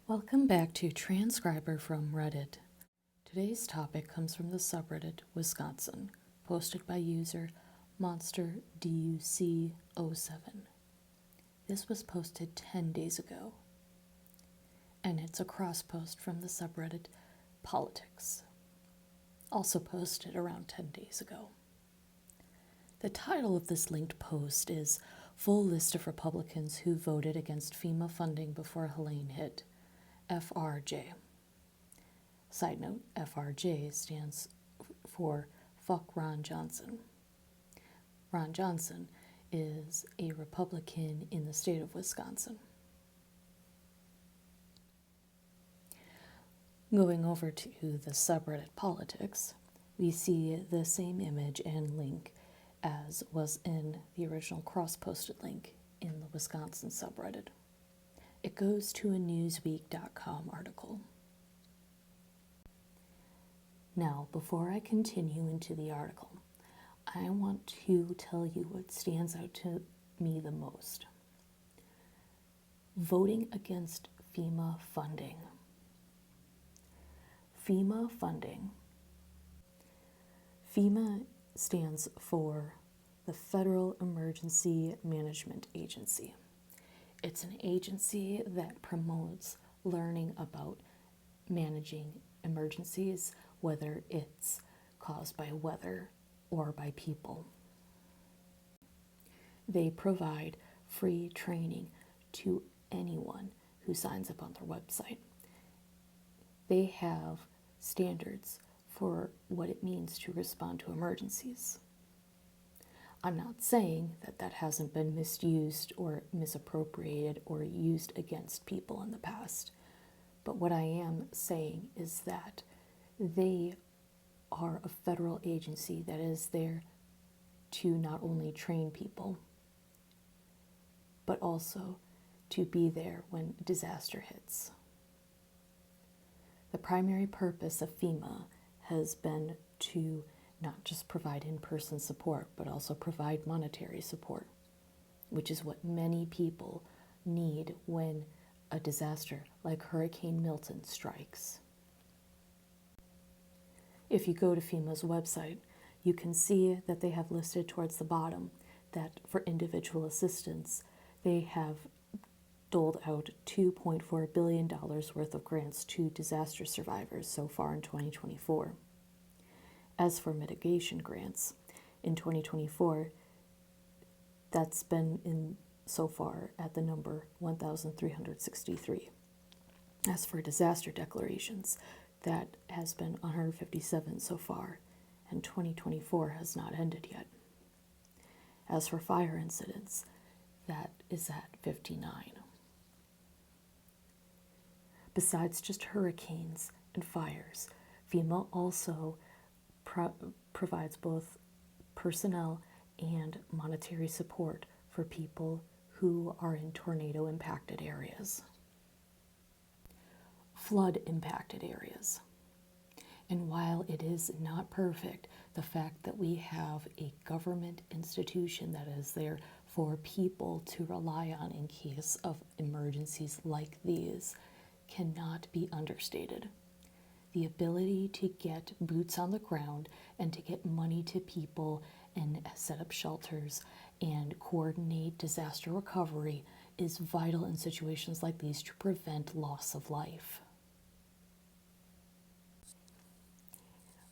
Welcome back to Transcriber from Reddit. Today's topic comes from the subreddit Wisconsin, posted by user MonsterDUC07. This was posted 10 days ago, and it's a cross post from the subreddit Politics, also posted around 10 days ago. The title of this linked post is Full List of Republicans Who Voted Against FEMA Funding Before Helene Hit, FRJ. Side note, FRJ stands for Fuck Ron Johnson. Ron Johnson is a Republican in the state of Wisconsin. Going over to the subreddit Politics, we see the same image and link as was in the original cross-posted link in the Wisconsin subreddit. It goes to a Newsweek.com article. Now, before I continue into the article, I want to tell you what stands out to me the most. Voting against FEMA funding. FEMA funding. FEMA stands for the Federal Emergency Management Agency. It's an agency that promotes learning about managing emergencies, whether it's caused by weather or by people. They provide free training to anyone who signs up on their website. They have standards for what it means to respond to emergencies. I'm not saying that that hasn't been misused or misappropriated or used against people in the past, but what I am saying is that they are a federal agency that is there to not only train people, but also to be there when disaster hits. The primary purpose of FEMA has been to not just provide in-person support, but also provide monetary support, which is what many people need when a disaster like Hurricane Milton strikes. If you go to FEMA's website, you can see that they have listed towards the bottom that for individual assistance, they have doled out $2.4 billion worth of grants to disaster survivors so far in 2024. As for mitigation grants, in 2024, that's been in so far at the number 1,363. As for disaster declarations, that has been 157 so far, and 2024 has not ended yet. As for fire incidents, that is at 59. Besides just hurricanes and fires, FEMA also provides both personnel and monetary support for people who are in tornado impacted areas, flood impacted areas. And while it is not perfect, the fact that we have a government institution that is there for people to rely on in case of emergencies like these cannot be understated. The ability to get boots on the ground and to get money to people and set up shelters and coordinate disaster recovery is vital in situations like these to prevent loss of life.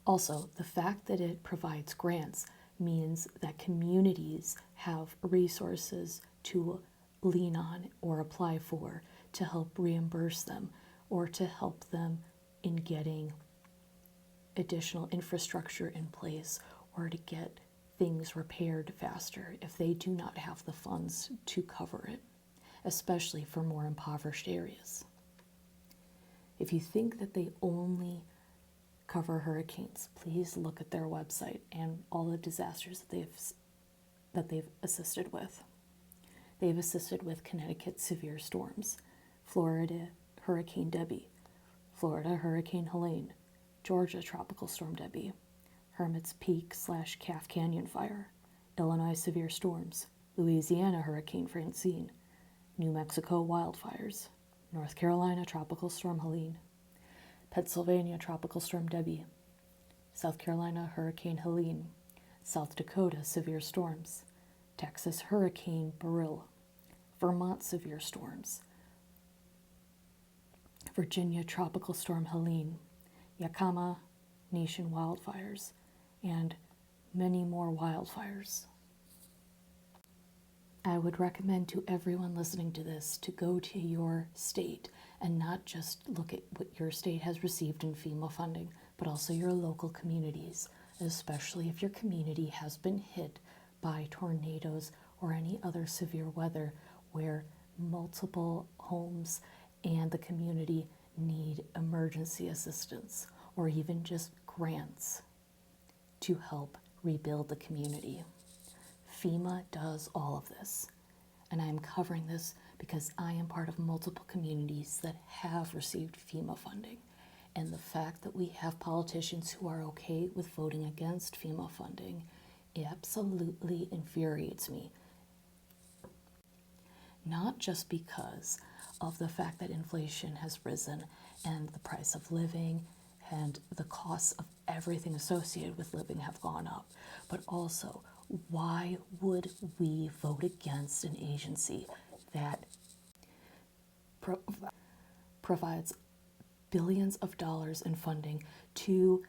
Also, the fact that it provides grants means that communities have resources to lean on or apply for to help reimburse them or to help them in getting additional infrastructure in place or to get things repaired faster if they do not have the funds to cover it, especially for more impoverished areas. If you think that they only cover hurricanes, please look at their website and all the disasters that they've assisted with. They've assisted with Connecticut severe storms, Florida Hurricane Debbie, Florida Hurricane Helene, Georgia Tropical Storm Debbie, Hermit's Peak/Calf Canyon Fire, Illinois severe storms, Louisiana Hurricane Francine, New Mexico wildfires, North Carolina Tropical Storm Helene, Pennsylvania Tropical Storm Debbie, South Carolina Hurricane Helene, South Dakota Severe Storms, Texas Hurricane Beryl, Vermont Severe Storms, Virginia Tropical Storm Helene, Yakima Nation Wildfires, and many more wildfires. I would recommend to everyone listening to this to go to your state and not just look at what your state has received in FEMA funding, but also your local communities, especially if your community has been hit by tornadoes or any other severe weather where multiple homes and the community need emergency assistance or even just grants to help rebuild the community. FEMA does all of this, and I am covering this because I am part of multiple communities that have received FEMA funding, and the fact that we have politicians who are okay with voting against FEMA funding absolutely infuriates me. Not just because of the fact that inflation has risen and the price of living and the costs of everything associated with living have gone up, but also why would we vote against an agency that provides billions of dollars in funding to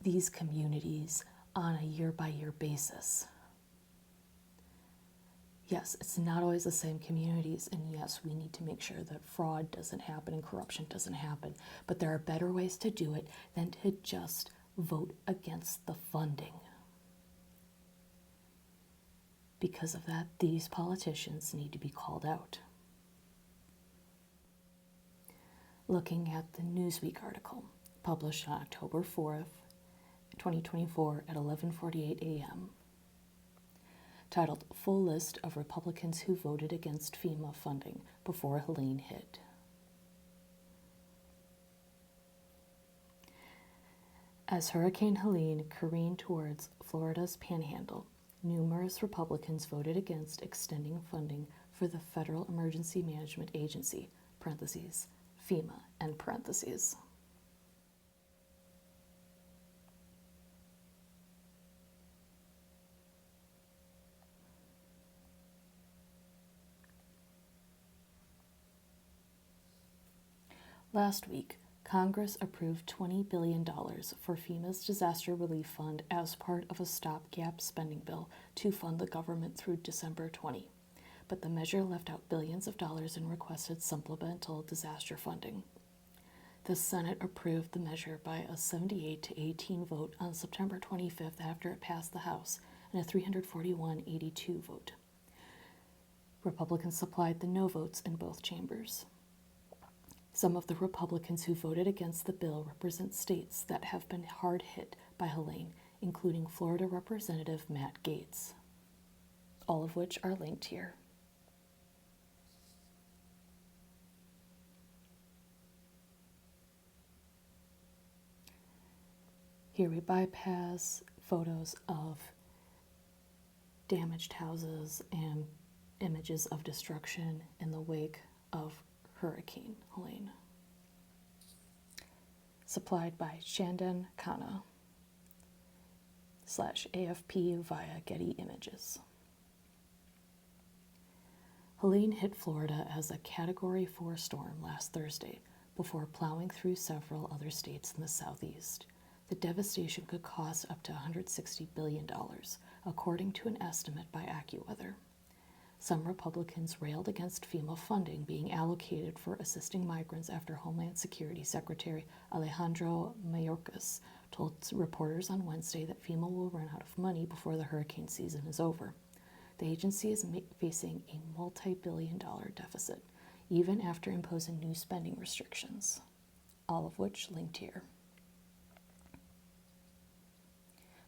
these communities on a year-by-year basis? Yes, it's not always the same communities, and yes, we need to make sure that fraud doesn't happen and corruption doesn't happen, but there are better ways to do it than to just vote against the funding. Because of that, these politicians need to be called out. Looking at the Newsweek article published on October 4th, 2024 at 11:48 a.m., titled Full List of Republicans Who Voted Against FEMA Funding Before Helene Hit. As Hurricane Helene careened towards Florida's panhandle, numerous Republicans voted against extending funding for the Federal Emergency Management Agency, parentheses, FEMA, end parentheses. Last week, Congress approved $20 billion for FEMA's Disaster Relief Fund as part of a stopgap spending bill to fund the government through December 20. But the measure left out billions of dollars in requested supplemental disaster funding. The Senate approved the measure by a 78-18 vote on September 25th after it passed the House, and a 341-82 vote. Republicans supplied the no votes in both chambers. Some of the Republicans who voted against the bill represent states that have been hard hit by Helene, including Florida Representative Matt Gaetz, all of which are linked here. Here we bypass photos of damaged houses and images of destruction in the wake of Hurricane Helene. Supplied by Shandan Khanna /AFP via Getty Images. Helene hit Florida as a Category 4 storm last Thursday before plowing through several other states in the southeast. The devastation could cost up to $160 billion, according to an estimate by AccuWeather. Some Republicans railed against FEMA funding being allocated for assisting migrants after Homeland Security Secretary Alejandro Mayorkas told reporters on Wednesday that FEMA will run out of money before the hurricane season is over. The agency is facing a multi-billion-dollar deficit, even after imposing new spending restrictions, all of which linked here.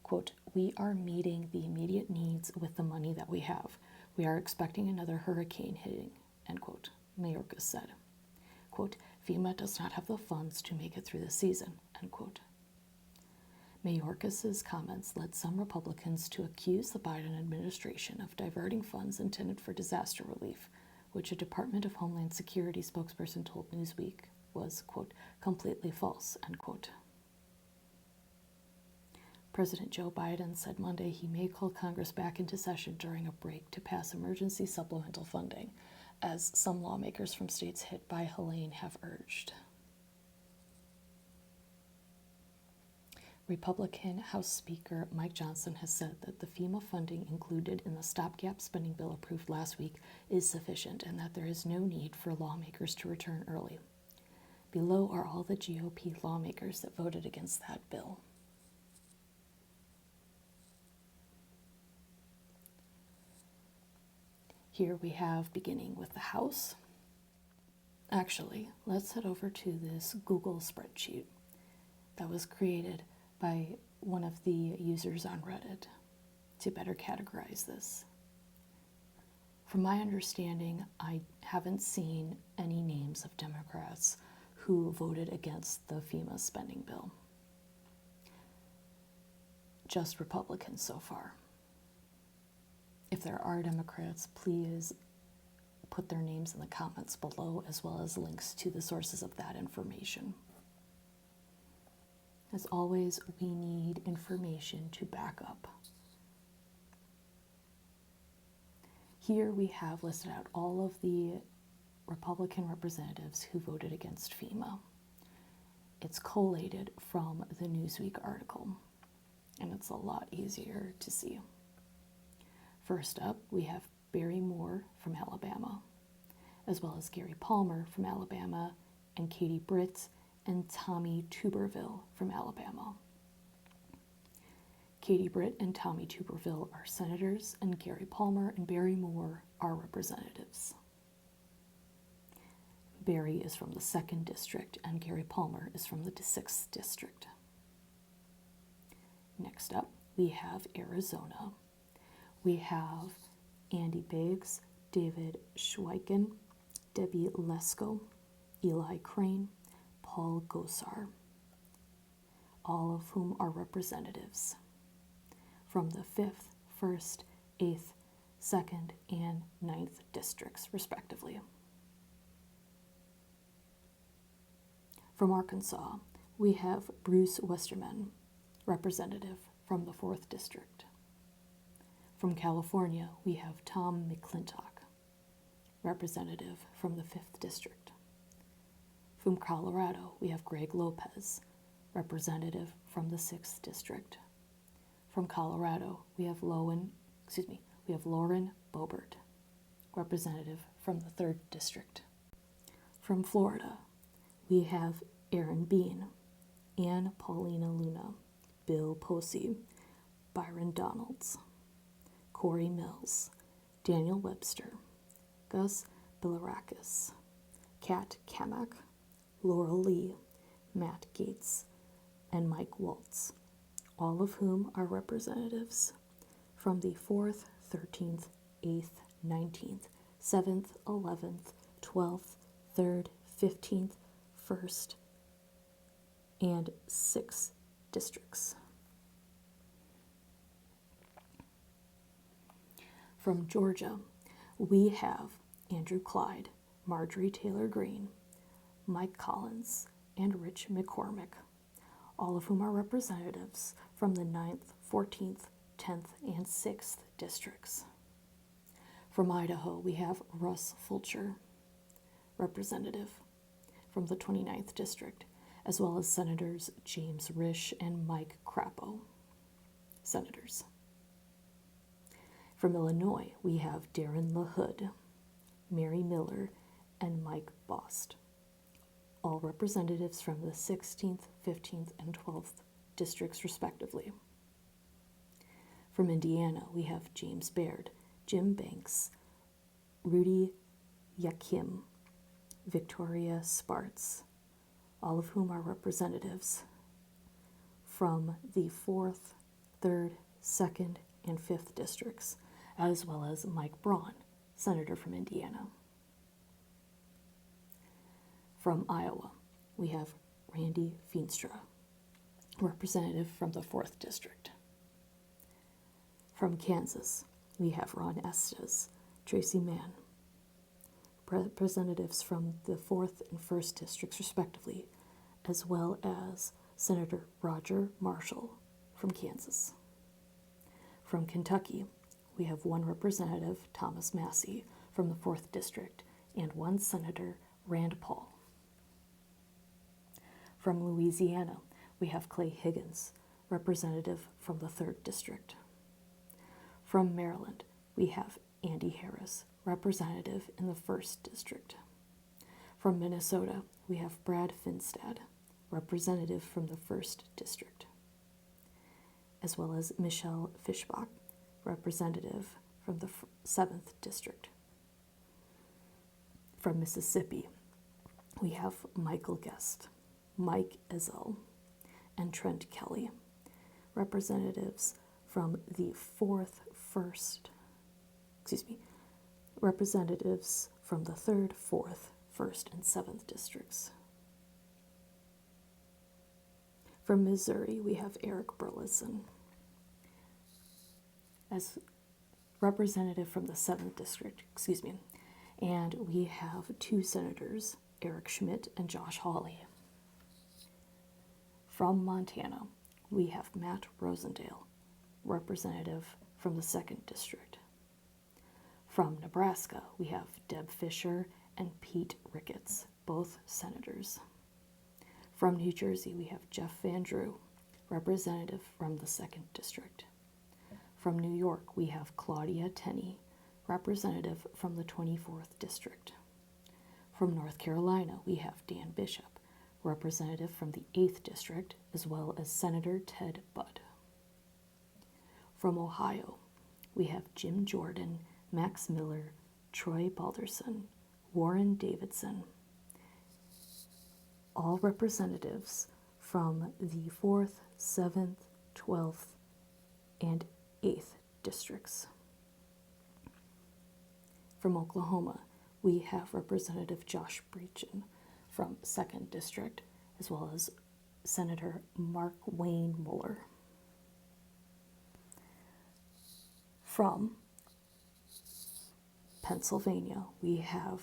Quote, "We are meeting the immediate needs with the money that we have. We are expecting another hurricane hitting," end quote, Mayorkas said. Quote, "FEMA does not have the funds to make it through the season," end quote. Mayorkas' comments led some Republicans to accuse the Biden administration of diverting funds intended for disaster relief, which a Department of Homeland Security spokesperson told Newsweek was, quote, completely false, end quote. President Joe Biden said Monday he may call Congress back into session during a break to pass emergency supplemental funding, as some lawmakers from states hit by Helene have urged. Republican House Speaker Mike Johnson has said that the FEMA funding included in the stopgap spending bill approved last week is sufficient and that there is no need for lawmakers to return early. Below are all the GOP lawmakers that voted against that bill. Here we have beginning with the House. Actually, let's head over to this Google spreadsheet that was created by one of the users on Reddit to better categorize this. From my understanding, I haven't seen any names of Democrats who voted against the FEMA spending bill. Just Republicans so far. If there are Democrats, please put their names in the comments below, as well as links to the sources of that information. As always, we need information to back up. Here we have listed out all of the Republican representatives who voted against FEMA. It's collated from the Newsweek article, and it's a lot easier to see. First up, we have Barry Moore from Alabama, as well as Gary Palmer from Alabama, and Katie Britt and Tommy Tuberville from Alabama. Katie Britt and Tommy Tuberville are senators, and Gary Palmer and Barry Moore are representatives. Barry is from the 2nd District, and Gary Palmer is from the 6th District. Next up, we have Arizona. We have Andy Biggs, David Schweiken, Debbie Lesko, Eli Crane, Paul Gosar, all of whom are representatives from the 5th, 1st, 8th, 2nd, and 9th districts, respectively. From Arkansas, we have Bruce Westerman, representative from the 4th district. From California, we have Tom McClintock, representative from the 5th district. From Colorado, we have Greg Lopez, representative from the 6th district. From Colorado, we have Lauren Boebert, representative from the 3rd district. From Florida, we have Aaron Bean, Ann Paulina Luna, Bill Posey, Byron Donalds, Corey Mills, Daniel Webster, Gus Bilirakis, Kat Kamak, Laurel Lee, Matt Gaetz, and Mike Waltz, all of whom are representatives from the 4th, 13th, 8th, 19th, 7th, 11th, 12th, 3rd, 15th, 1st, and 6th districts. From Georgia, we have Andrew Clyde, Marjorie Taylor Greene, Mike Collins, and Rich McCormick, all of whom are representatives from the 9th, 14th, 10th, and 6th districts. From Idaho, we have Russ Fulcher, representative from the 29th district, as well as Senators James Risch and Mike Crapo, senators. From Illinois, we have Darren LaHood, Mary Miller, and Mike Bost, all representatives from the 16th, 15th, and 12th districts, respectively. From Indiana, we have James Baird, Jim Banks, Rudy Yakim, Victoria Spartz, all of whom are representatives from the 4th, 3rd, 2nd, and 5th districts, as well as Mike Braun, senator from Indiana. From Iowa, we have Randy Feenstra, representative from the 4th district. From Kansas, we have Ron Estes, Tracy Mann, representatives from the 4th and 1st districts, respectively, as well as Senator Roger Marshall from Kansas. From Kentucky, we have one representative, Thomas Massey, from the 4th district, and one senator, Rand Paul. From Louisiana, we have Clay Higgins, representative from the 3rd district. From Maryland, we have Andy Harris, representative in the 1st district. From Minnesota, we have Brad Finstad, representative from the 1st district, as well as Michelle Fischbach, representative from the 7th district. From Mississippi, we have Michael Guest, Mike Ezel, and Trent Kelly, representatives from the representatives from the 3rd, 4th, 1st, and 7th districts. From Missouri, we have Eric Burleson as representative from the 7th district, and we have two senators, Eric Schmidt and Josh Hawley. From Montana, we have Matt Rosendale, representative from the 2nd district. From Nebraska, we have Deb Fisher and Pete Ricketts, both senators. From New Jersey, we have Jeff Van Drew, representative from the 2nd district. From New York, we have Claudia Tenney, representative from the 24th district. From North Carolina, we have Dan Bishop, representative from the 8th district, as well as Senator Ted Budd. From Ohio, we have Jim Jordan, Max Miller, Troy Balderson, Warren Davidson, all representatives from the 4th, 7th, 12th, and 8th districts. From Oklahoma, we have Representative Josh Breachin from 2nd district, as well as Senator Mark Wayne Muller. From Pennsylvania, we have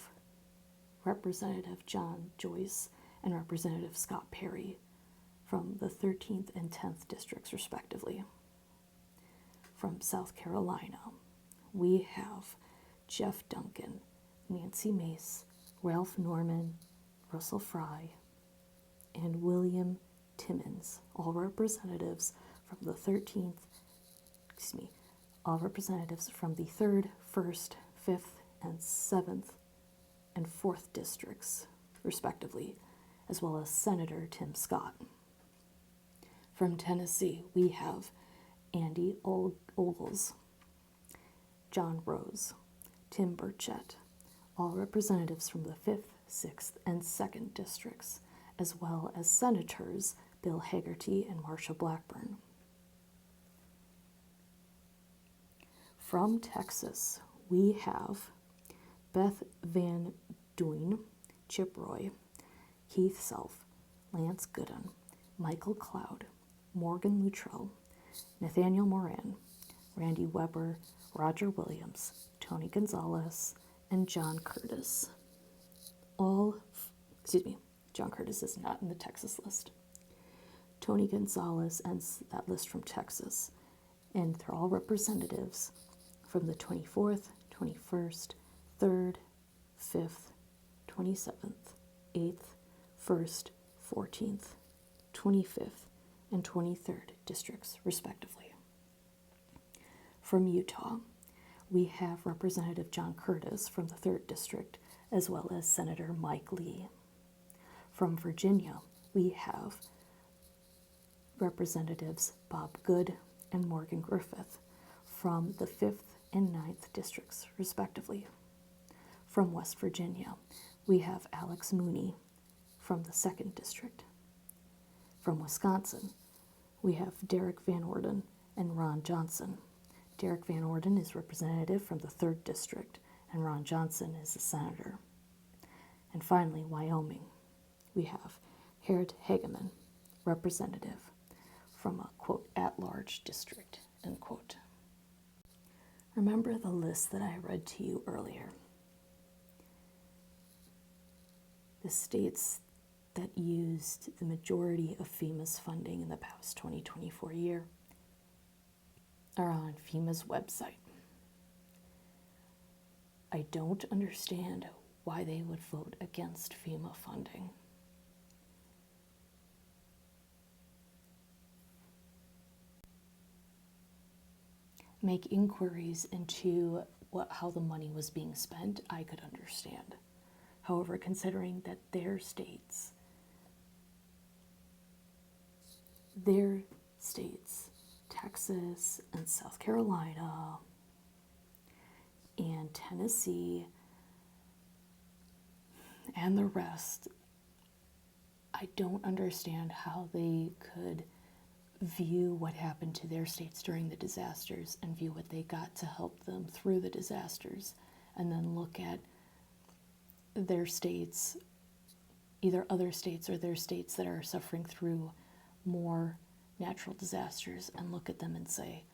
Representative John Joyce and Representative Scott Perry from the 13th and 10th districts, respectively. From South Carolina, we have Jeff Duncan, Nancy Mace, Ralph Norman, Russell Fry, and William Timmons, all representatives from the 3rd, 1st, 5th, and 7th, and 4th districts, respectively, as well as Senator Tim Scott. From Tennessee, we have Andy Ogles, John Rose, Tim Burchett, all representatives from the 5th, 6th, and 2nd districts, as well as Senators Bill Hagerty and Marsha Blackburn. From Texas, we have Beth Van Duyn, Chip Roy, Keith Self, Lance Gooden, Michael Cloud, Morgan Luttrell, Nathaniel Moran, Randy Weber, Roger Williams, Tony Gonzalez, and John Curtis. John Curtis is not in the Texas list. Tony Gonzalez ends that list from Texas, and they're all representatives from the 24th, 21st, 3rd, 5th, 27th, 8th, 1st, 14th, 25th, and 23rd districts, respectively. From Utah, we have Representative John Curtis from the 3rd district, as well as Senator Mike Lee. From Virginia, we have Representatives Bob Good and Morgan Griffith from the 5th and 9th districts, respectively. From West Virginia, we have Alex Mooney from the 2nd district. From Wisconsin, we have Derek Van Orden and Ron Johnson. Derek Van Orden is representative from the 3rd district, and Ron Johnson is a senator. And finally, Wyoming, we have Harriet Hageman, representative from a, quote, at-large district, end quote. Remember the list that I read to you earlier. The states that used the majority of FEMA's funding in the past 2024 year are on FEMA's website. I don't understand why they would vote against FEMA funding. Make inquiries into how the money was being spent, I could understand. However, considering that their states, Texas and South Carolina and Tennessee and the rest, I don't understand how they could view what happened to their states during the disasters and view what they got to help them through the disasters, and then look at their states, either other states or their states that are suffering through more natural disasters, and look at them and say,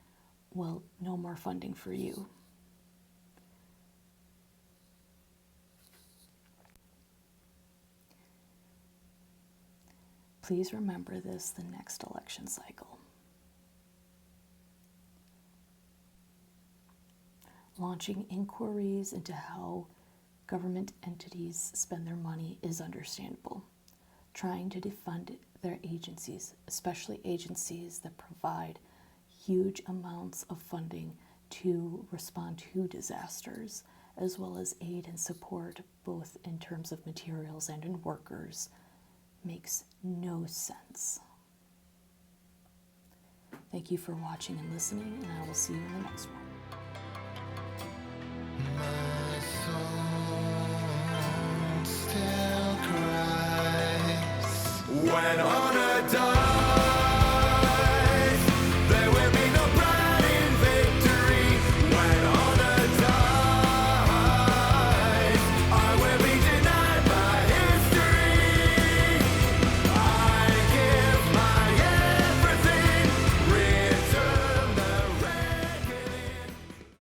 well, no more funding for you. Please remember this the next election cycle. Launching inquiries into how government entities spend their money is understandable. Trying to defund their agencies, especially agencies that provide huge amounts of funding to respond to disasters, as well as aid and support both in terms of materials and in workers, makes no sense. Thank you for watching and listening, and I will see you in the next one. My soul still cries when on a dark